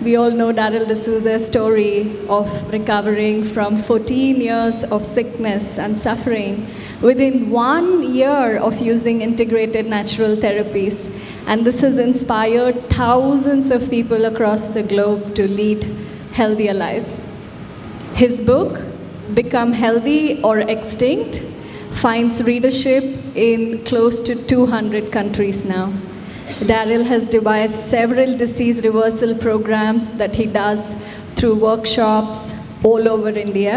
we all know Darryl D'Souza's story of recovering from 14 years of sickness and suffering within 1 year of using integrated natural therapies. And this has inspired thousands of people across the globe to lead healthier lives. His book, Become Healthy or Extinct, finds readership in close to 200 countries now. Darryl has devised several disease reversal programs that he does through workshops all over India.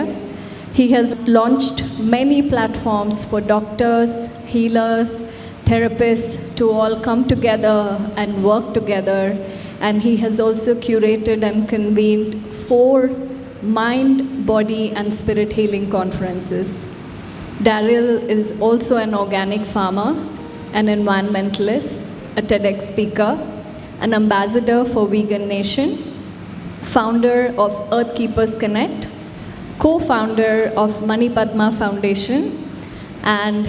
He has launched many platforms for doctors, healers, therapists to all come together and work together. And he has also curated and convened 4 mind, body, and spirit healing conferences. Darryl is also an organic farmer, an environmentalist, a TEDx speaker, an ambassador for VeganNation, founder of Earth Keepers Connect, co-founder of Manipadma Foundation, and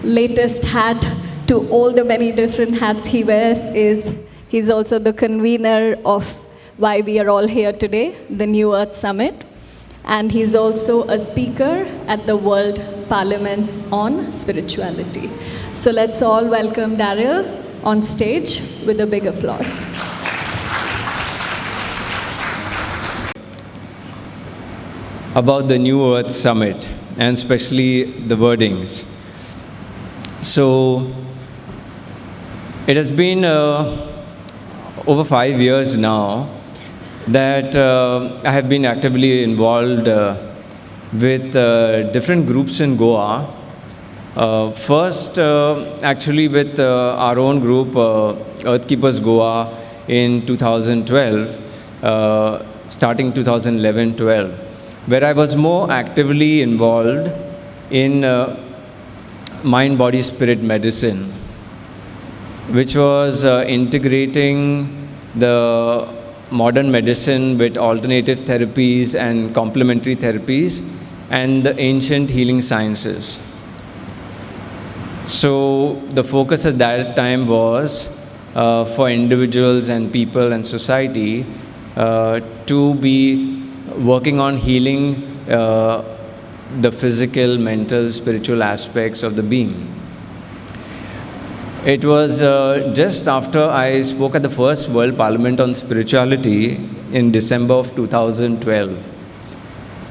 latest hat to all the many different hats he wears is he's also the convener of why we are all here today, the New Earth Summit. And he's also a speaker at the World Parliaments on Spirituality. So let's all welcome Darryl on stage with a big applause. About the New Earth Summit, and especially the wordings. So, it has been over 5 years now that I have been actively involved with different groups in Goa. First, actually with our own group, Earth Keepers Goa, in 2012, starting 2011-12, where I was more actively involved in mind, body, spirit medicine, which was integrating the modern medicine with alternative therapies and complementary therapies and the ancient healing sciences. So the focus at that time was for individuals and people and society to be working on healing the physical, mental, spiritual aspects of the being. It was just after I spoke at the first World Parliament on Spirituality in December of 2012.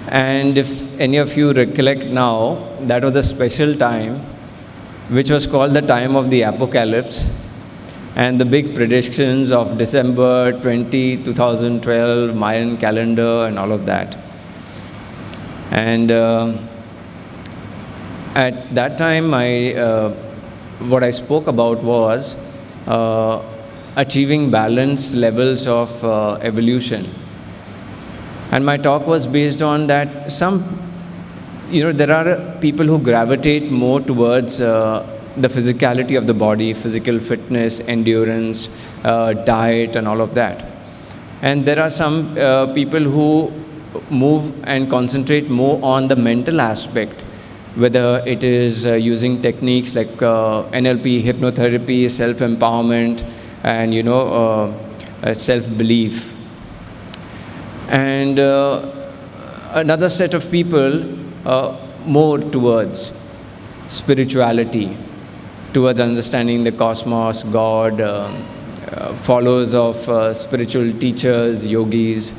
And if any of you recollect now, that was a special time, which was called the time of the apocalypse, and the big predictions of December 2012, Mayan calendar, and all of that. And at that time, what I spoke about was achieving balanced levels of evolution. And my talk was based on that there are people who gravitate more towards the physicality of the body, physical fitness, endurance, diet, and all of that. And there are some people who move and concentrate more on the mental aspect, whether it is using techniques like NLP, hypnotherapy, self-empowerment, and self-belief. And another set of people more towards spirituality, towards understanding the cosmos, God, followers of spiritual teachers, yogis.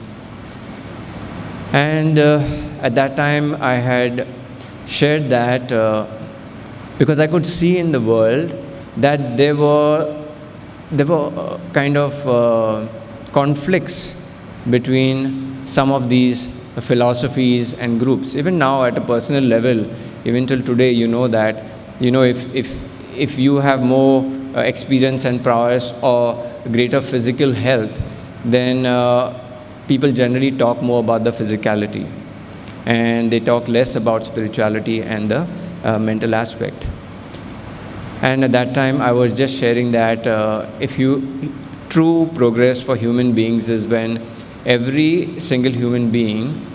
And at that time I had shared that because I could see in the world that there were kind of conflicts between some of these philosophies and groups. Even now at a personal level, even till today, that if you have more experience and prowess or greater physical health, then people generally talk more about the physicality, and they talk less about spirituality and the mental aspect. And at that time, I was just sharing that true progress for human beings is when every single human being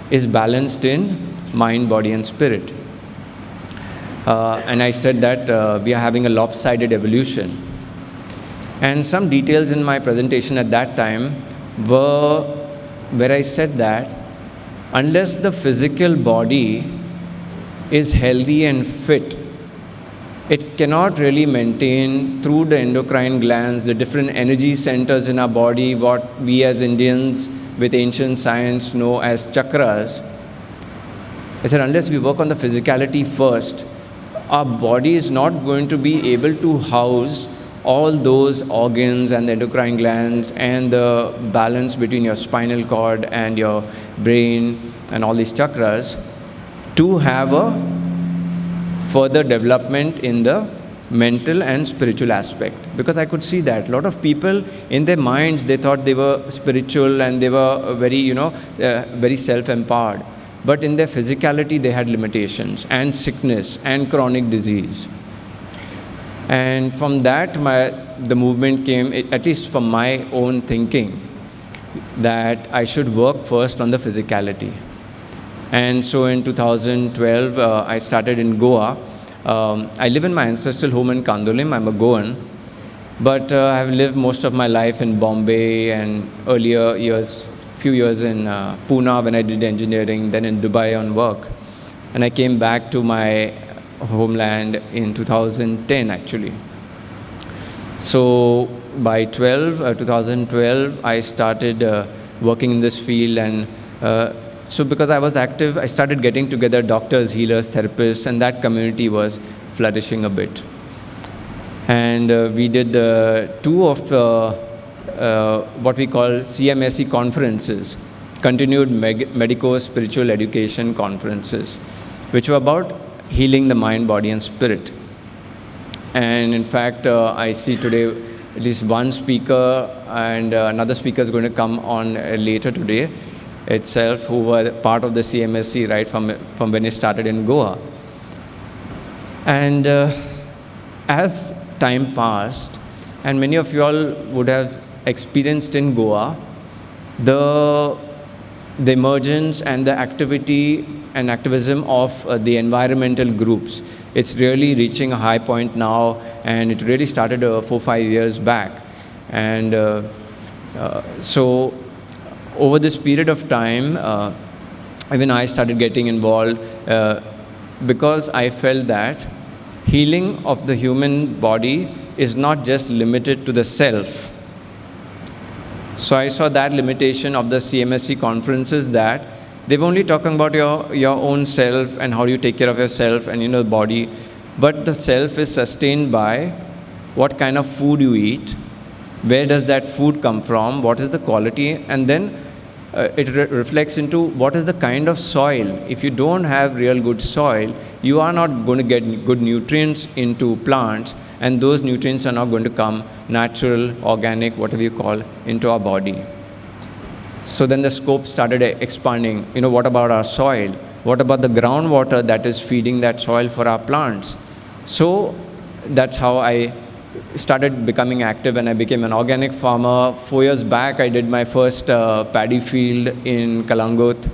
is balanced in mind, body, and spirit. And I said that we are having a lopsided evolution. And some details in my presentation at that time were where I said that unless the physical body is healthy and fit, it cannot really maintain through the endocrine glands, the different energy centers in our body, what we as Indians with ancient science know as chakras. I said, unless we work on the physicality first, our body is not going to be able to house all those organs and the endocrine glands and the balance between your spinal cord and your brain and all these chakras to have a further development in the mental and spiritual aspect. Because I could see that a lot of people in their minds, they thought they were spiritual and they were very, very self-empowered. But in their physicality, they had limitations and sickness and chronic disease. And from that, the movement came, at least from my own thinking, that I should work first on the physicality. And so in 2012, I started in Goa. I live in my ancestral home in Kandolim. I'm a Goan. But I've lived most of my life in Bombay and earlier years, few years in Pune when I did engineering, then in Dubai on work. And I came back to my homeland in 2010 actually. So by 2012, I started working in this field, and so because I was active, I started getting together doctors, healers, therapists, and that community was flourishing a bit. And we did two of what we call CMSE conferences, continued medico-spiritual education conferences, which were about healing the mind, body, and spirit. And in fact, I see today at least one speaker, and another speaker is going to come on later today itself, who were part of the CMSE right from when it started in Goa. And as time passed, and many of you all would have experienced in Goa, the emergence and the activity and activism of the environmental groups. It's really reaching a high point now, and it really started 4-5 years back. And so over this period of time, even I started getting involved because I felt that healing of the human body is not just limited to the self. So I saw that limitation of the CMSC conferences, that they were only talking about your own self and how you take care of yourself and the body. But the self is sustained by what kind of food you eat, where does that food come from, what is the quality, and then it reflects into what is the kind of soil. If you don't have real good soil, you are not going to get good nutrients into plants, and those nutrients are not going to come natural, organic, whatever you call, into our body. So then the scope started expanding. What about our soil? What about the groundwater that is feeding that soil for our plants? So that's how I started becoming active, and I became an organic farmer. 4 years back, I did my first paddy field in Kalangut,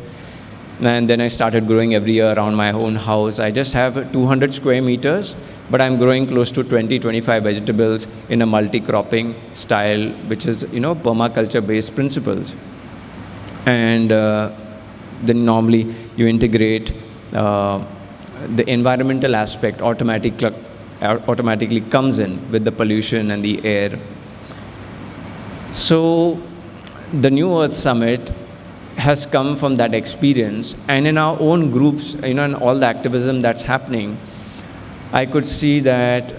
and then I started growing every year around my own house. I just have 200 square meters, but I'm growing close to 20-25 vegetables in a multi-cropping style, which is, permaculture-based principles. And then normally you integrate the environmental aspect automatically comes in with the pollution and the air. So the New Earth Summit has come from that experience, and in our own groups, and all the activism that's happening, I could see that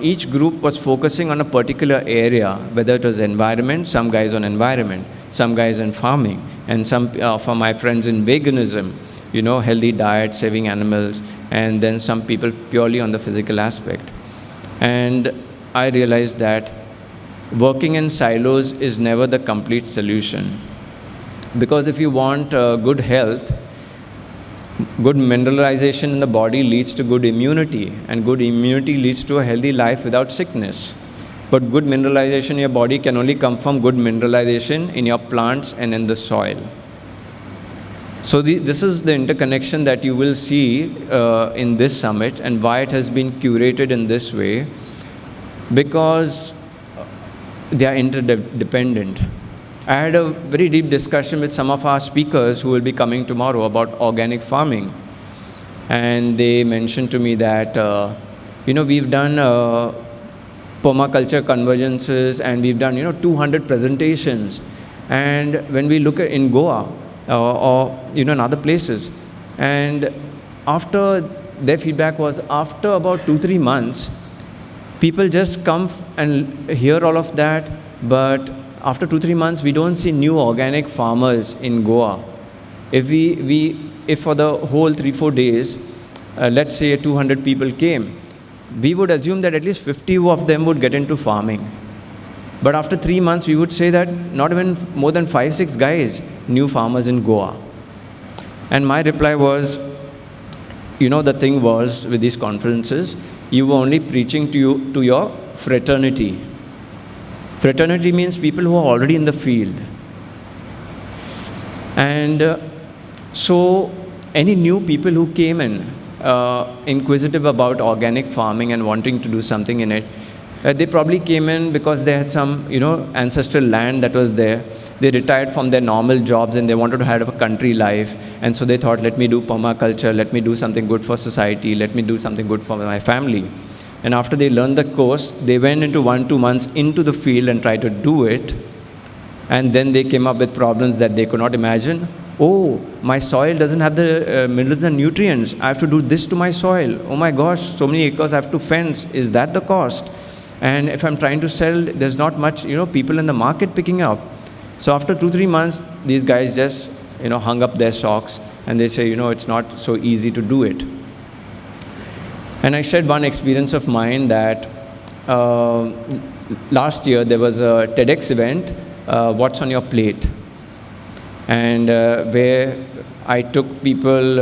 each group was focusing on a particular area, whether it was environment, some guys on environment, some guys in farming, and some for my friends in veganism, healthy diet, saving animals, and then some people purely on the physical aspect. And I realized that working in silos is never the complete solution. Because if you want good health, good mineralization in the body leads to good immunity, and good immunity leads to a healthy life without sickness. But good mineralization in your body can only come from good mineralization in your plants and in the soil. So this is the interconnection that you will see in this summit, and why it has been curated in this way, because they are interdependent. I had a very deep discussion with some of our speakers who will be coming tomorrow about organic farming. And they mentioned to me that, we've done permaculture convergences, and we've done, 200 presentations. And when we look at in Goa or in other places, and after their feedback was after about 2-3 months, people just come and hear all of that, but after 2-3 months, we don't see new organic farmers in Goa. If for the whole 3-4 days, let's say 200 people came, we would assume that at least 50 of them would get into farming. But after 3 months, we would say that not even more than 5-6 guys, new farmers in Goa. And my reply was, the thing was with these conferences, you were only preaching to your fraternity. Fraternity means people who are already in the field. And so any new people who came in, inquisitive about organic farming and wanting to do something in it, they probably came in because they had some, ancestral land that was there. They retired from their normal jobs and they wanted to have a country life. And so they thought, let me do permaculture, let me do something good for society, let me do something good for my family. And after they learned the course, they went into 1-2 months into the field and tried to do it. And then they came up with problems that they could not imagine. Oh, my soil doesn't have the minerals and nutrients. I have to do this to my soil. Oh my gosh, so many acres I have to fence. Is that the cost? And if I'm trying to sell, there's not much, people in the market picking up. So after 2-3 months, these guys just, hung up their socks and they say, it's not so easy to do it. And I shared one experience of mine that last year there was a TEDx event, What's on Your Plate? And where I took people,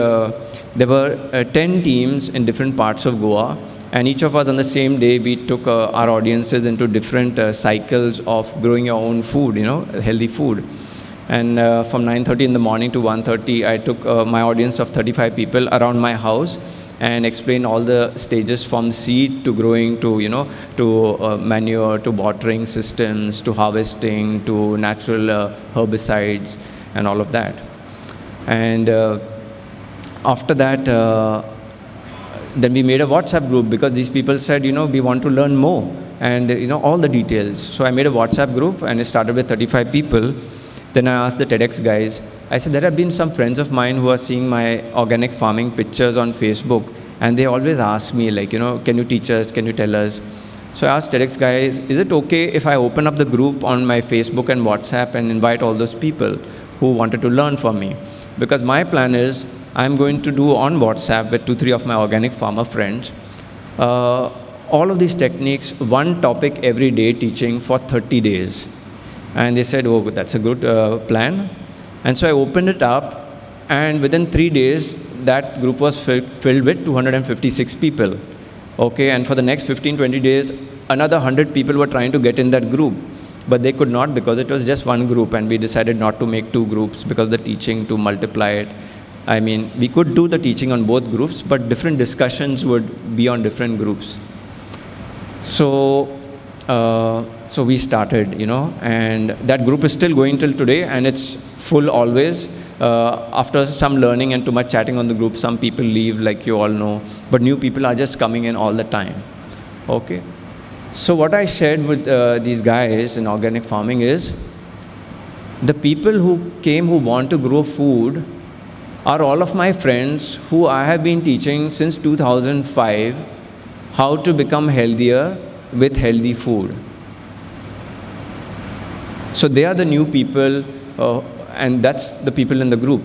there were 10 teams in different parts of Goa, and each of us on the same day, we took our audiences into different cycles of growing your own food, healthy food. And from 9:30 in the morning to 1:30, I took my audience of 35 people around my house and explained all the stages from seed to growing to, to manure, to watering systems, to harvesting, to natural herbicides, and all of that. And after that, then we made a WhatsApp group because these people said, we want to learn more and, all the details. So I made a WhatsApp group and it started with 35 people. Then I asked the TEDx guys, I said, there have been some friends of mine who are seeing my organic farming pictures on Facebook, and they always ask me, like, can you teach us, can you tell us? So I asked TEDx guys, is it okay if I open up the group on my Facebook and WhatsApp and invite all those people who wanted to learn from me? Because my plan is, I'm going to do on WhatsApp with 2-3 of my organic farmer friends, all of these techniques, one topic every day teaching for 30 days. And they said, oh, that's a good plan. And so I opened it up, and within 3 days, that group was filled with 256 people. Okay, and for the next 15-20 days, another 100 people were trying to get in that group. But they could not because it was just one group, and we decided not to make 2 groups because of the teaching, to multiply it. I mean, we could do the teaching on both groups, but different discussions would be on different groups. So we started, and that group is still going till today, and it's full always. After some learning and too much chatting on the group, some people leave, like you all know, but new people are just coming in all the time. Okay. So what I shared with these guys in organic farming is, the people who came who want to grow food are all of my friends who I have been teaching since 2005 how to become healthier with healthy food. So they are the new people, and that's the people in the group.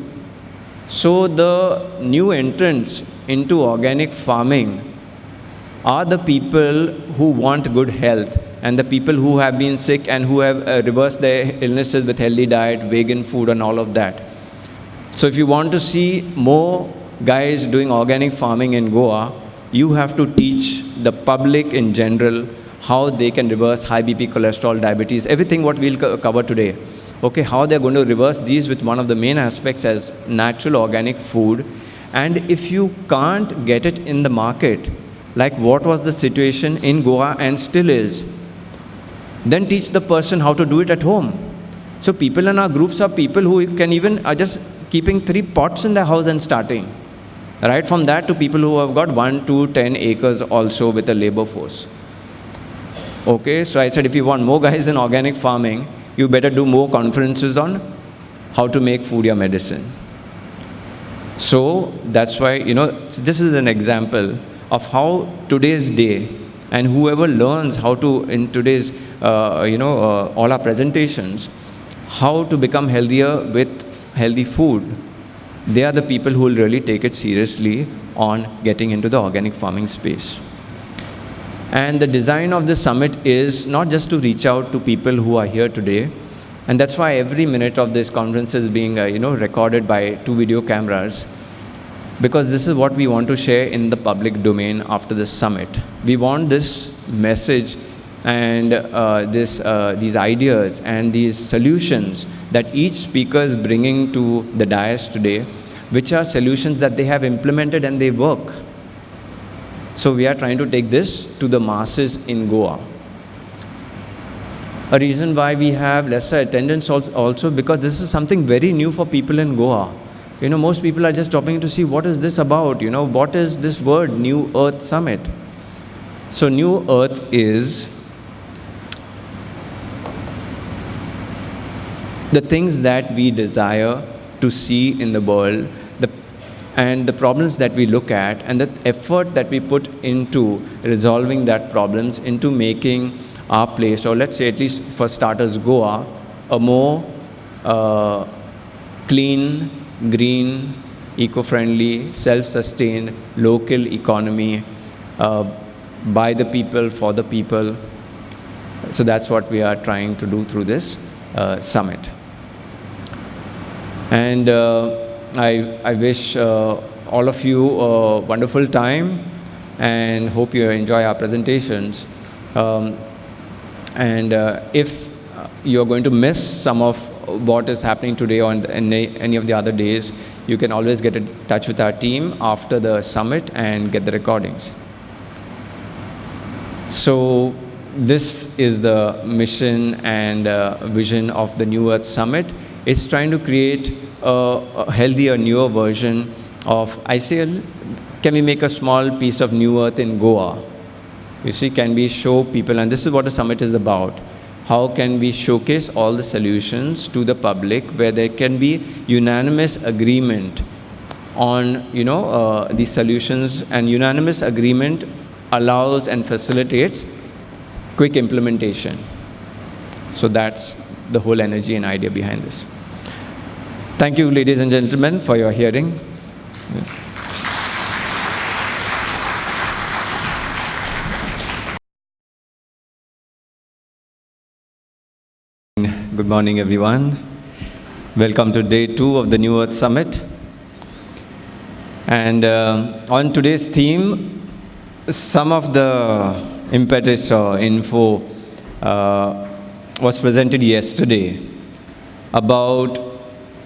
So the new entrants into organic farming are the people who want good health, and the people who have been sick and who have reversed their illnesses with healthy diet, vegan food, and all of that. So if you want to see more guys doing organic farming in Goa, you have to teach the public in general how they can reverse high BP, cholesterol, diabetes, everything what we'll cover today. Okay, how they're going to reverse these with one of the main aspects as natural organic food. And if you can't get it in the market, like what was the situation in Goa and still is, then teach the person how to do it at home. So people in our groups are people who can even are just keeping 3 pots in their house and starting. Right from that to people who have got 1 to 10 acres also with a labor force. Okay, so I said if you want more guys in organic farming, you better do more conferences on how to make food your medicine. So that's why, this is an example of how today's day, and whoever learns how to, in today's, all our presentations, how to become healthier with healthy food, they are the people who will really take it seriously on getting into the organic farming space. And the design of this summit is not just to reach out to people who are here today, and that's why every minute of this conference is being recorded by 2 video cameras, because this is what we want to share in the public domain after this summit. We want this message and these ideas and these solutions that each speaker is bringing to the dais today, which are solutions that they have implemented and they work. So we are trying to take this to the masses in Goa. A reason why we have lesser attendance also because this is something very new for people in Goa. Most people are just dropping to see what is this about, what is this word, New Earth Summit. So New Earth is the things that we desire to see in the world, and the problems that we look at, and the effort that we put into resolving that problems, into making our place, or let's say at least for starters Goa, a more clean, green, eco-friendly, self-sustained, local economy by the people, for the people. So that's what we are trying to do through this summit. And I wish all of you a wonderful time and hope you enjoy our presentations. If you're going to miss some of what is happening today or any of the other days, you can always get in touch with our team after the summit and get the recordings. So this is the mission and vision of the New Earth Summit. It's trying to create a healthier, newer version of, can we make a small piece of New Earth in Goa? You see, can we show people, and this is what the summit is about, how can we showcase all the solutions to the public where there can be unanimous agreement on, these solutions, and unanimous agreement allows and facilitates quick implementation. So that's the whole energy and idea behind this. Thank you, ladies and gentlemen, for your hearing. Yes. Good morning, everyone. Welcome to day 2 of the New Earth Summit. And on today's theme, some of the impetus or info was presented yesterday about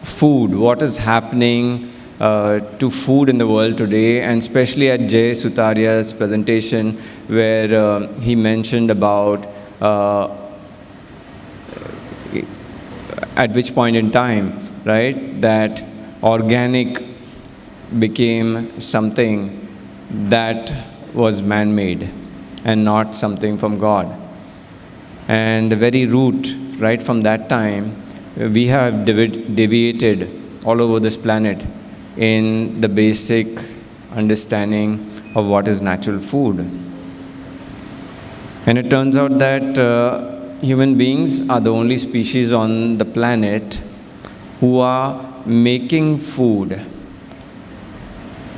food, what is happening to food in the world today, and especially at Jay Sutaria's presentation where he mentioned about at which point in time, right, that organic became something that was man-made and not something from God. And the very root, right from that time, we have deviated all over this planet in the basic understanding of what is natural food. And it turns out that human beings are the only species on the planet who are making food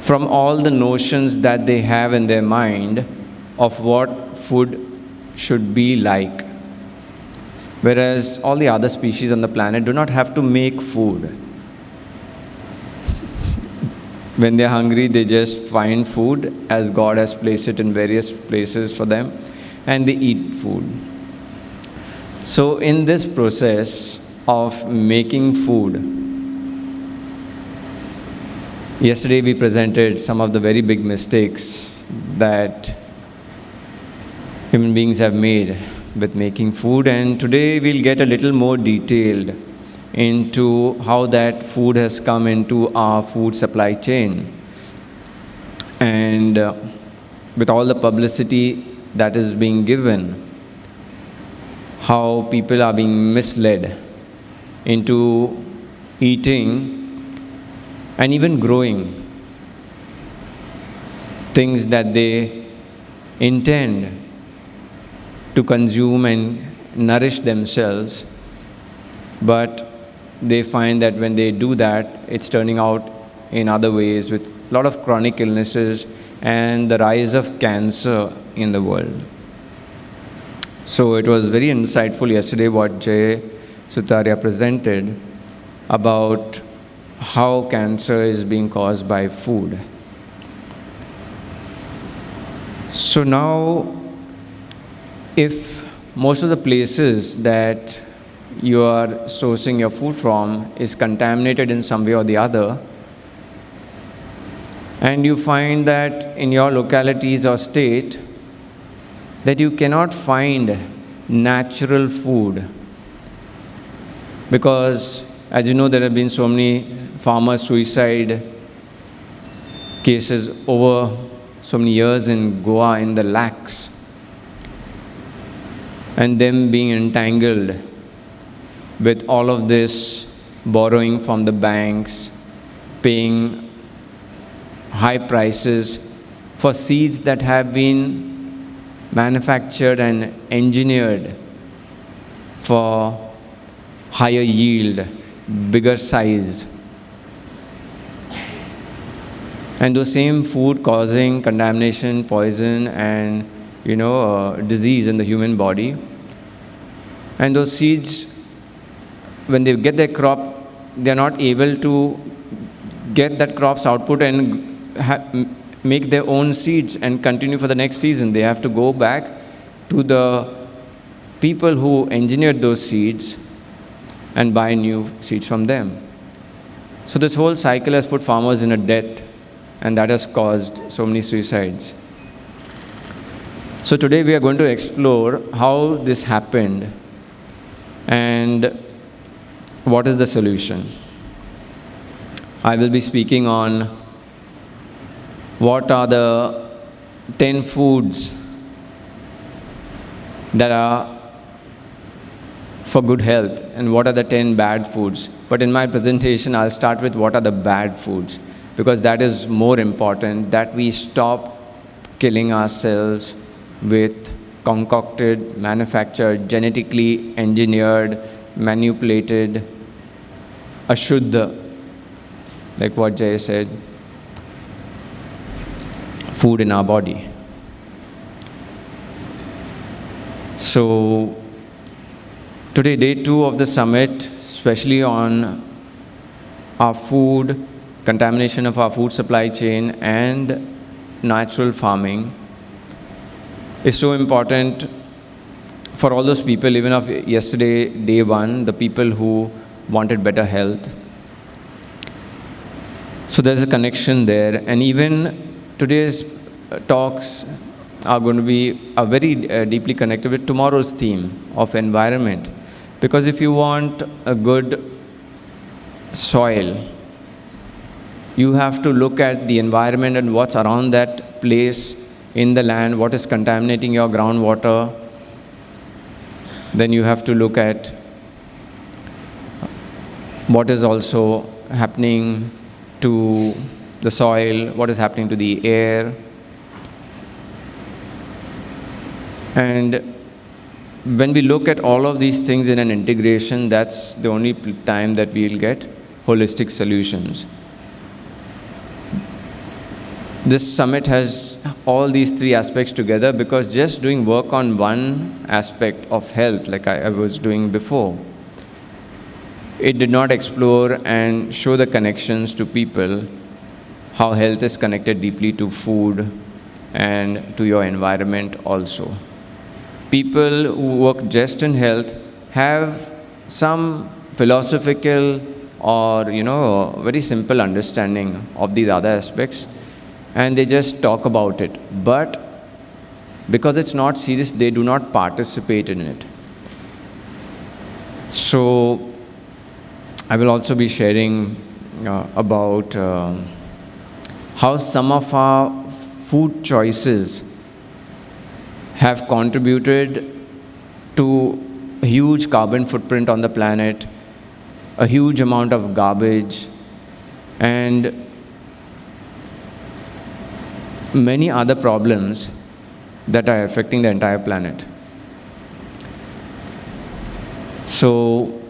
from all the notions that they have in their mind of what food should be like. Whereas all the other species on the planet do not have to make food. When they're hungry, they just find food as God has placed it in various places for them, and they eat food. So in this process of making food, yesterday we presented some of the very big mistakes that human beings have made with making food, and today we'll get a little more detailed into how that food has come into our food supply chain. And with all the publicity that is being given, how people are being misled into eating and even growing things that they intend to consume and nourish themselves, but they find that when they do that, it's turning out in other ways with a lot of chronic illnesses and the rise of cancer in the world. So it was very insightful yesterday what Jay Sutaria presented about how cancer is being caused by food. So now, if most of the places that you are sourcing your food from is contaminated in some way or the other, and you find that in your localities or state that you cannot find natural food, because as you know, there have been so many farmer suicide cases over so many years in Goa in the lakhs, and them being entangled with all of this borrowing from the banks, paying high prices for seeds that have been manufactured and engineered for higher yield, bigger size. And those same food causing contamination, poison, and disease in the human body. And those seeds, when they get their crop, they are not able to get that crop's output and make their own seeds and continue for the next season. They have to go back to the people who engineered those seeds and buy new seeds from them. So this whole cycle has put farmers in a debt, and that has caused so many suicides. So today we are going to explore how this happened and what is the solution. I will be speaking on what are the 10 foods that are for good health and what are the 10 bad foods. But in my presentation, I'll start with what are the bad foods, because that is more important, that we stop killing ourselves with concocted, manufactured, genetically engineered, manipulated, ashuddha, like what Jay said, food in our body. So today, day 2 of the summit, especially on our food, contamination of our food supply chain and natural farming, is so important for all those people, even of yesterday, day 1, the people who wanted better health. So there's a connection there, and even today's talks are going to be very deeply connected with tomorrow's theme of environment. Because if you want a good soil, you have to look at the environment and what's around that place in the land, what is contaminating your groundwater. Then you have to look at what is also happening to the soil, what is happening to the air. And when we look at all of these things in an integration, that's the only time that we'll get holistic solutions. This summit has all these 3 aspects together, because just doing work on one aspect of health, like I was doing before, it did not explore and show the connections to people, how health is connected deeply to food and to your environment also. People who work just in health have some philosophical or, very simple understanding of these other aspects, and they just talk about it. But because it's not serious, they do not participate in it. So I will also be sharing about how some of our food choices have contributed to a huge carbon footprint on the planet, a huge amount of garbage, and many other problems that are affecting the entire planet. So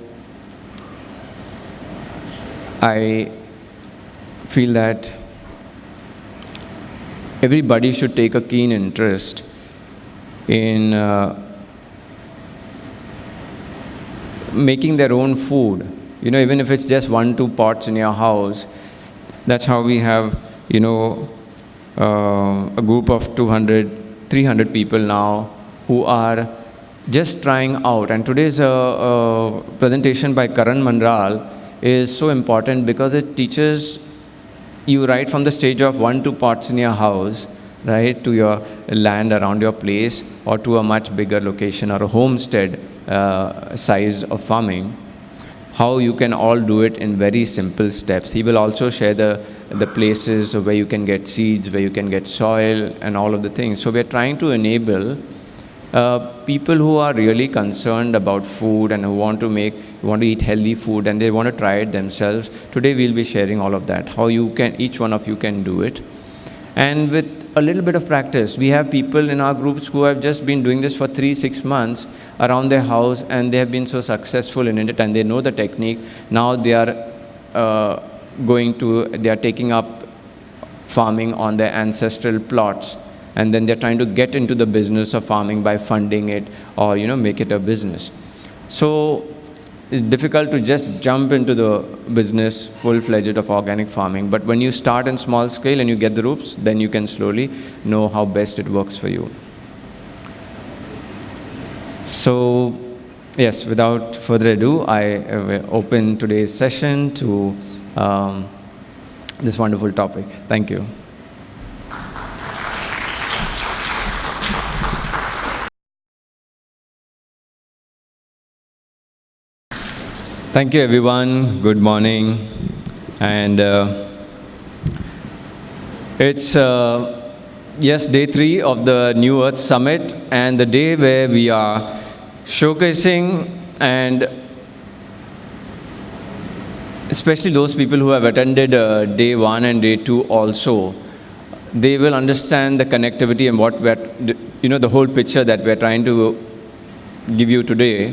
I feel that everybody should take a keen interest in making their own food. Even if it's just 1-2 pots in your house. That's how we have, a group of 200, 300 people now who are just trying out. And today's presentation by Karan Mandral is so important because it teaches you right from the stage of 1-2 pots in your house, right, to your land around your place, or to a much bigger location or a homestead size of farming, how you can all do it in very simple steps. He will also share the places where you can get seeds, where you can get soil, and all of the things. So we're trying to enable people who are really concerned about food and who want to eat healthy food and they want to try it themselves. Today we'll be sharing all of that, how each one of you can do it. And with a little bit of practice, we have people in our groups who have just been doing this for 3-6 months around their house, and they have been so successful in it, and they know the technique. Now they are taking up farming on their ancestral plots, and then they're trying to get into the business of farming by funding it or make it a business. So it's difficult to just jump into the business full-fledged of organic farming, but when you start in small scale and you get the ropes, then you can slowly know how best it works for you. So yes, without further ado, I open today's session to this wonderful topic. Thank you. Thank you, everyone. Good morning. And it's, day 3 of the New Earth Summit, and the day where we are showcasing, and especially those people who have attended day 1 and day 2 also, they will understand the connectivity and what the whole picture that we're trying to give you today,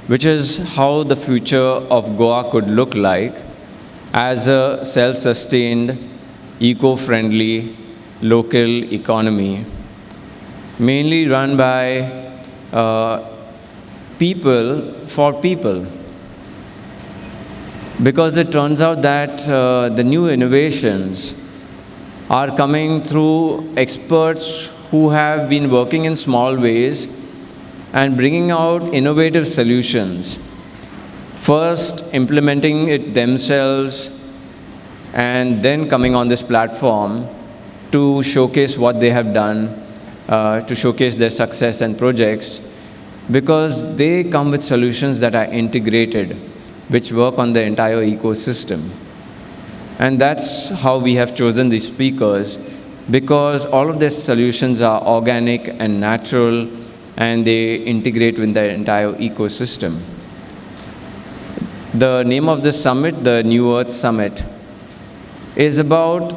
which is how the future of Goa could look like as a self-sustained, eco-friendly, local economy, mainly run by people for people. Because it turns out that the new innovations are coming through experts who have been working in small ways and bringing out innovative solutions. First, implementing it themselves, and then coming on this platform to showcase what they have done, to showcase their success and projects, because they come with solutions that are integrated, which work on the entire ecosystem. And that's how we have chosen these speakers, because all of their solutions are organic and natural, and they integrate with the entire ecosystem. The name of this summit, the New Earth Summit, is about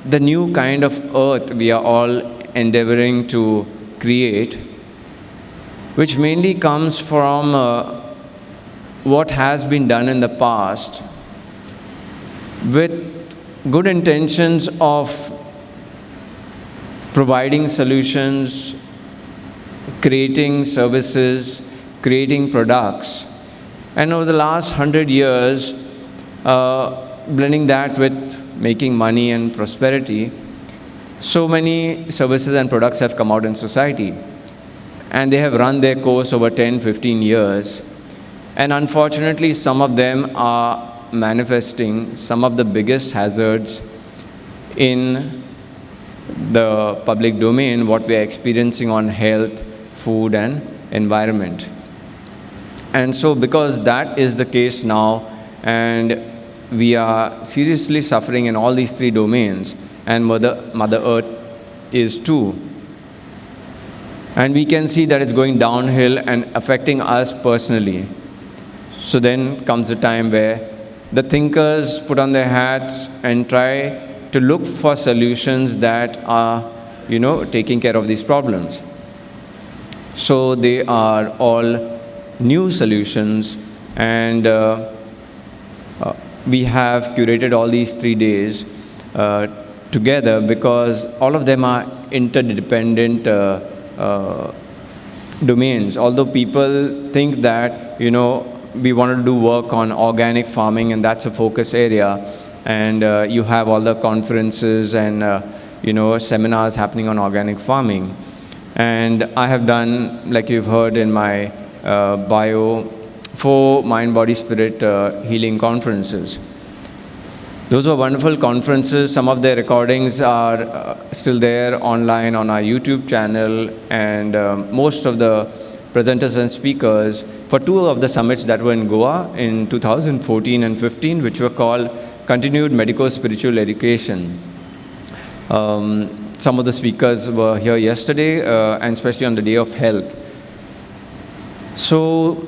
the new kind of earth we are all endeavoring to create, which mainly comes from what has been done in the past with good intentions of providing solutions, creating services, creating products, and over the last 100 years, blending that with making money and prosperity, so many services and products have come out in society, and they have run their course over 10, 15 years, and unfortunately, some of them are manifesting some of the biggest hazards in the public domain what we are experiencing on health, food, and environment. And so because that is the case now, and we are seriously suffering in all these three domains, and Mother Earth is too. And we can see that it's going downhill and affecting us personally. So then comes a time where the thinkers put on their hats and try to look for solutions that are, taking care of these problems. So they are all new solutions, and we have curated all these 3 days together because all of them are interdependent domains. Although people think that, we want to do work on organic farming and that's a focus area, and you have all the conferences and, seminars happening on organic farming. And I have done, like you've heard in my bio, 4 mind, body, spirit healing conferences. Those were wonderful conferences. Some of their recordings are still there online on our YouTube channel, and most of the presenters and speakers for 2 of the summits that were in Goa in 2014 and 15, which were called Continued Medico-Spiritual Education. Some of the speakers were here yesterday, and especially on the Day of Health. So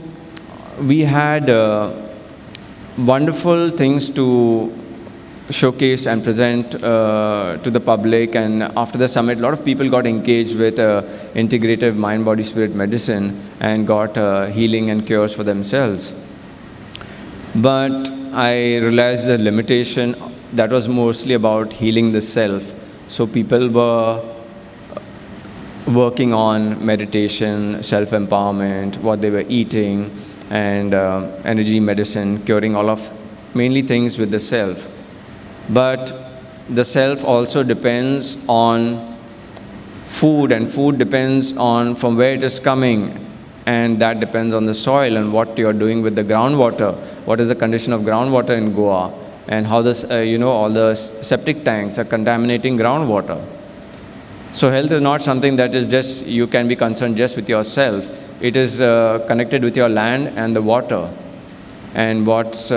we had wonderful things to showcase and present to the public, and after the summit, a lot of people got engaged with integrative mind, body, spirit medicine and got healing and cures for themselves. But I realized the limitation that was mostly about healing the self. So people were working on meditation, self-empowerment, what they were eating, and energy medicine, curing all of mainly things with the self. But the self also depends on food, and food depends on from where it is coming, and that depends on the soil and what you are doing with the groundwater. What is the condition of groundwater in Goa, and how this, all the septic tanks are contaminating groundwater. So health is not something that is just, you can be concerned just with yourself. It is connected with your land and the water, and what's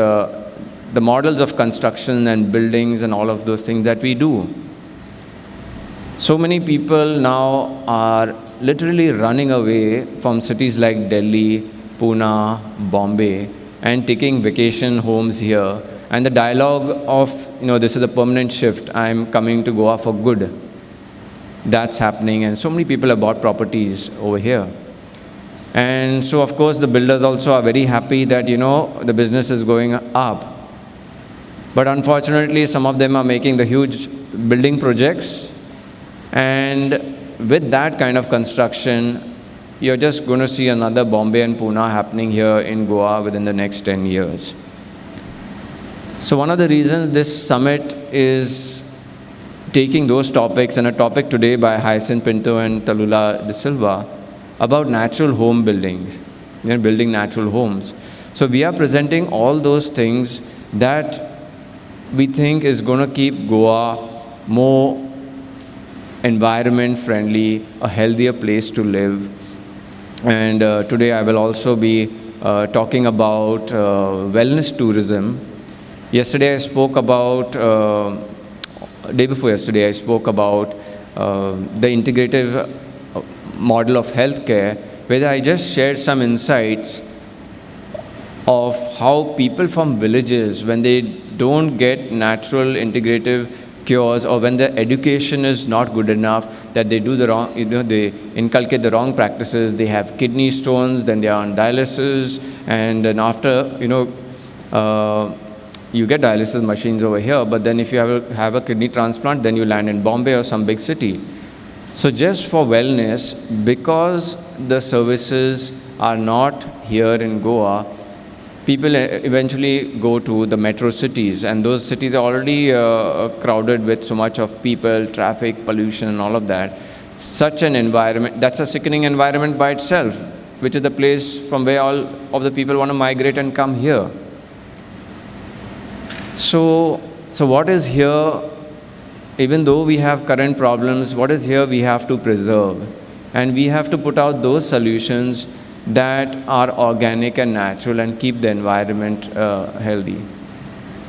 the models of construction and buildings and all of those things that we do. So many people now are literally running away from cities like Delhi, Pune, Bombay, and taking vacation homes here. And the dialogue of, this is a permanent shift, I'm coming to Goa for good. That's happening, and so many people have bought properties over here. And so, of course, the builders also are very happy that, the business is going up. But unfortunately, some of them are making the huge building projects, and with that kind of construction, you're just going to see another Bombay and Pune happening here in Goa within the next 10 years. So one of the reasons this summit is taking those topics, and a topic today by Hyacinth Pinto and Darryl D'Souza about natural home buildings, building natural homes. So we are presenting all those things that we think is going to keep Goa more environment friendly, a healthier place to live. And today I will also be talking about wellness tourism. Yesterday I spoke about, day before yesterday I spoke about the integrative model of healthcare, where I just shared some insights of how people from villages, when they don't get natural integrative cures, or when their education is not good enough, that they do the wrong, they inculcate the wrong practices, they have kidney stones, then they are on dialysis, and then after, you get dialysis machines over here, but then if you have a kidney transplant, then you land in Bombay or some big city. So just for wellness, because the services are not here in Goa, people eventually go to the metro cities, and those cities are already crowded with so much of people, traffic, pollution, and all of that. Such an environment, that's a sickening environment by itself, which is the place from where all of the people want to migrate and come here. So what is here even though we have current problems, what is here we have to preserve. And we have to put out those solutions that are organic and natural and keep the environment healthy.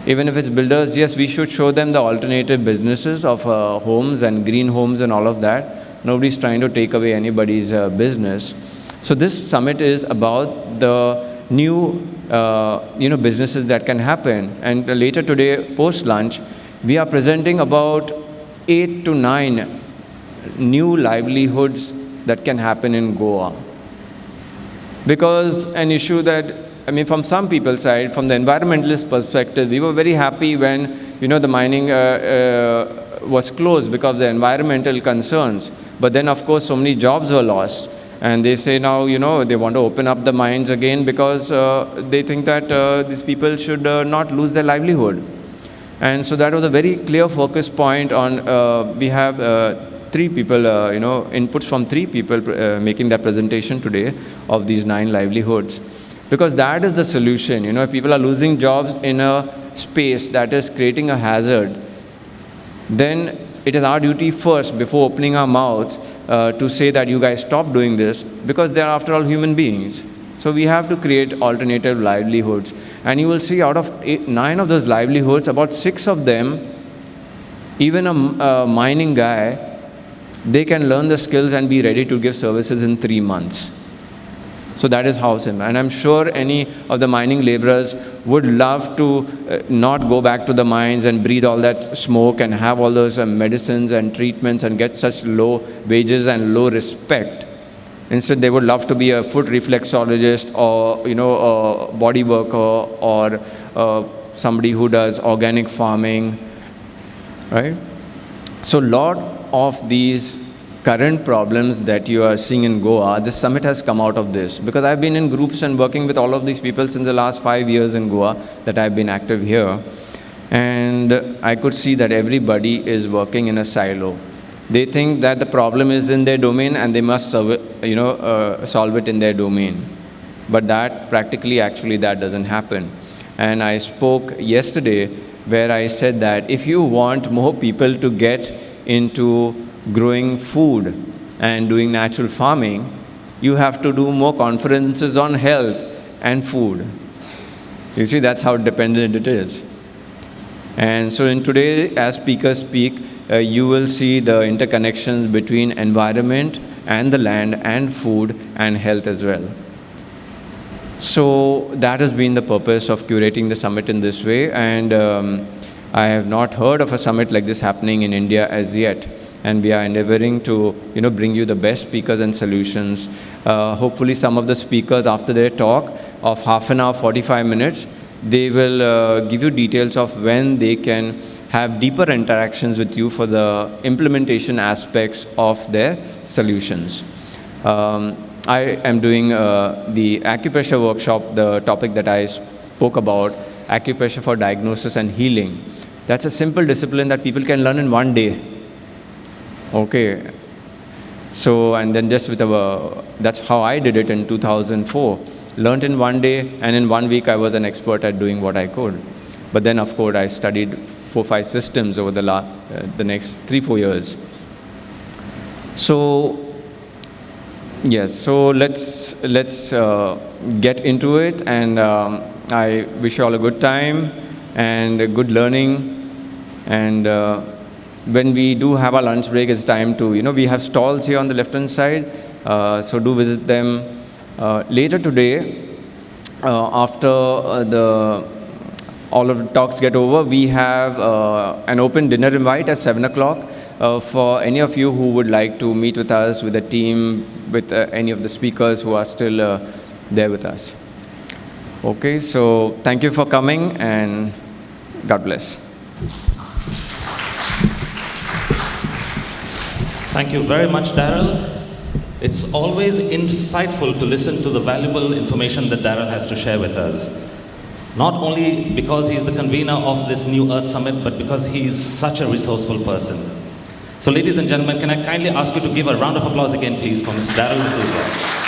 Even if it's builders, yes, we should show them the alternative businesses of homes and green homes and all of that. Nobody's trying to take away anybody's business. So this summit is about the new businesses that can happen. And later today, post-lunch, we are presenting about 8 to 9 new livelihoods that can happen in Goa. Because an issue that, from some people's side, from the environmentalist perspective, we were very happy when, the mining was closed because of the environmental concerns. But then, of course, so many jobs were lost. And they say now, they want to open up the mines again because they think that these people should not lose their livelihood. And so that was a very clear focus point on, we have 3 people, inputs from 3 people making that presentation today of these 9 livelihoods. Because that is the solution. If people are losing jobs in a space that is creating a hazard, then it is our duty first, before opening our mouths, to say that you guys stop doing this, because they are, after all, human beings. So we have to create alternative livelihoods. And you will see out of 9 of those livelihoods, about 6 of them, even a mining guy, they can learn the skills and be ready to give services in 3 months. So that is how simple. And I'm sure any of the mining laborers would love to not go back to the mines and breathe all that smoke and have all those medicines and treatments and get such low wages and low respect. Instead, they would love to be a foot reflexologist or, a body worker or somebody who does organic farming, right? So a lot of these current problems that you are seeing in Goa, this summit has come out of this. Because I've been in groups and working with all of these people since the last 5 years in Goa that I've been active here. And I could see that everybody is working in a silo. They think that the problem is in their domain and they must solve it in their domain. But that practically, actually, that doesn't happen. And I spoke yesterday where I said that if you want more people to get into growing food and doing natural farming, you have to do more conferences on health and food. You see, that's how dependent it is. And so in today, as speakers speak, you will see the interconnections between environment and the land and food and health as well. So that has been the purpose of curating the summit in this way. And I have not heard of a summit like this happening in India as yet. And we are endeavoring to, bring you the best speakers and solutions. Hopefully some of the speakers, after their talk of half an hour, 45 minutes, they will give you details of when they can have deeper interactions with you for the implementation aspects of their solutions. I am doing the acupressure workshop, the topic that I spoke about, acupressure for diagnosis and healing. That's a simple discipline that people can learn in 1 day. Okay. So, and then just with that's how I did it in 2004. Learned in 1 day, and in 1 week I was an expert at doing what I could. But then, of course, I studied 4-5 systems over the next 3-4 years. So, yes, so let's get into it, and I wish you all a good time and good learning. And when we do have our lunch break, it's time to, we have stalls here on the left-hand side, so do visit them. Later today, after all of the talks get over, we have an open dinner invite at 7 o'clock for any of you who would like to meet with us, with the team, with any of the speakers who are still there with us. Okay, so thank you for coming, and God bless. Thank you very much, Darryl. It's always insightful to listen to the valuable information that Darryl has to share with us. Not only because he's the convener of this New Earth Summit, but because he's such a resourceful person. So ladies and gentlemen, can I kindly ask you to give a round of applause again, please, for Mr. Darryl D'Souza.